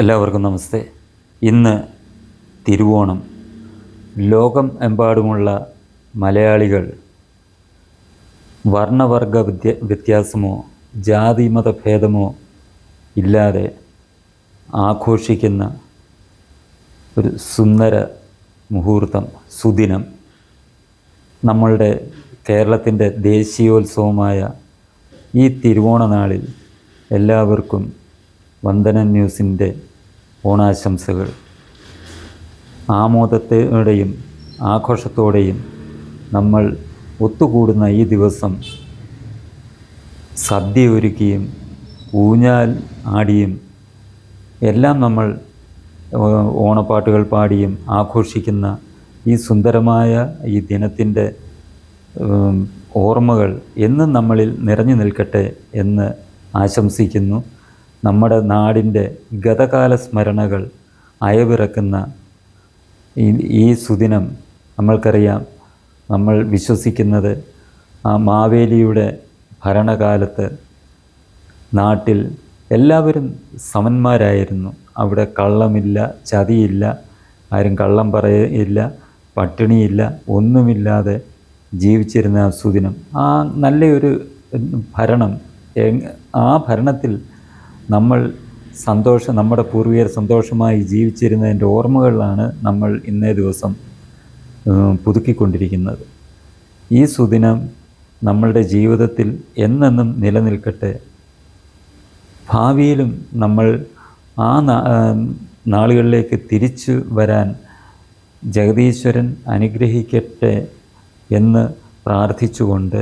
എല്ലാവർക്കും നമസ്തേ. ഇന്ന് തിരുവോണം. ലോകം എമ്പാടുമുള്ള മലയാളികൾ വർണ്ണവർഗ വ്യത്യാസമോ ജാതിമത ഭേദമോ ഇല്ലാതെ ആഘോഷിക്കുന്ന ഒരു സുന്ദര മുഹൂർത്തം, സുദിനം. നമ്മളുടെ കേരളത്തിൻ്റെ ദേശീയോത്സവമായ ഈ തിരുവോണ നാളിൽ എല്ലാവർക്കും വന്ദനം ന്യൂസിൻ്റെ ഓണാശംസകൾ. ആമോദത്തോടെയും ആഘോഷത്തോടെയും നമ്മൾ ഒത്തുകൂടുന്ന ഈ ദിവസം സദ്യ ഒരുക്കിയും ഊഞ്ഞാൽ ആടിയും എല്ലാം നമ്മൾ ഓണപ്പാട്ടുകൾ പാടിയും ആഘോഷിക്കുന്ന ഈ സുന്ദരമായ ഈ ദിനത്തിൻ്റെ ഓർമ്മകൾ എന്നും നമ്മളിൽ നിറഞ്ഞു നിൽക്കട്ടെ എന്ന് ആശംസിക്കുന്നു. നമ്മുടെ നാടിൻ്റെ ഗതകാല സ്മരണകൾ അയവിറക്കുന്ന ഈ സുദിനം നമ്മൾക്കറിയാം. നമ്മൾ വിശ്വസിക്കുന്നത് ആ മാവേലിയുടെ ഭരണകാലത്ത് നാട്ടിൽ എല്ലാവരും സമന്മാരായിരുന്നു. അവിടെ കള്ളമില്ല, ചതിയില്ല, ആരും കള്ളം പറയില്ല, പട്ടിണിയില്ല, ഒന്നുമില്ലാതെ ജീവിച്ചിരുന്ന ആ സുദിനം, ആ നല്ലൊരു ഭരണം, ആ ഭരണത്തിൽ നമ്മൾ നമ്മുടെ പൂർവികർ സന്തോഷമായി ജീവിച്ചിരുന്നതിൻ്റെ ഓർമ്മകളിലാണ് നമ്മൾ ഇന്നേ ദിവസം പുതുക്കിക്കൊണ്ടിരിക്കുന്നത്. ഈ സുദിനം നമ്മളുടെ ജീവിതത്തിൽ എന്നെന്നും നിലനിൽക്കട്ടെ. ഭാവിയിലും നമ്മൾ ആ നാളുകളിലേക്ക് തിരിച്ചു വരാൻ ജഗദീശ്വരൻ അനുഗ്രഹിക്കട്ടെ എന്ന് പ്രാർത്ഥിച്ചുകൊണ്ട്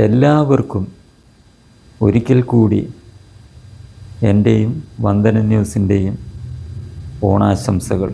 എല്ലാവർക്കും ഒരിക്കൽ കൂടി എൻ്റെയും വന്ദനം ന്യൂസിൻ്റെയും ഓണാശംസകൾ.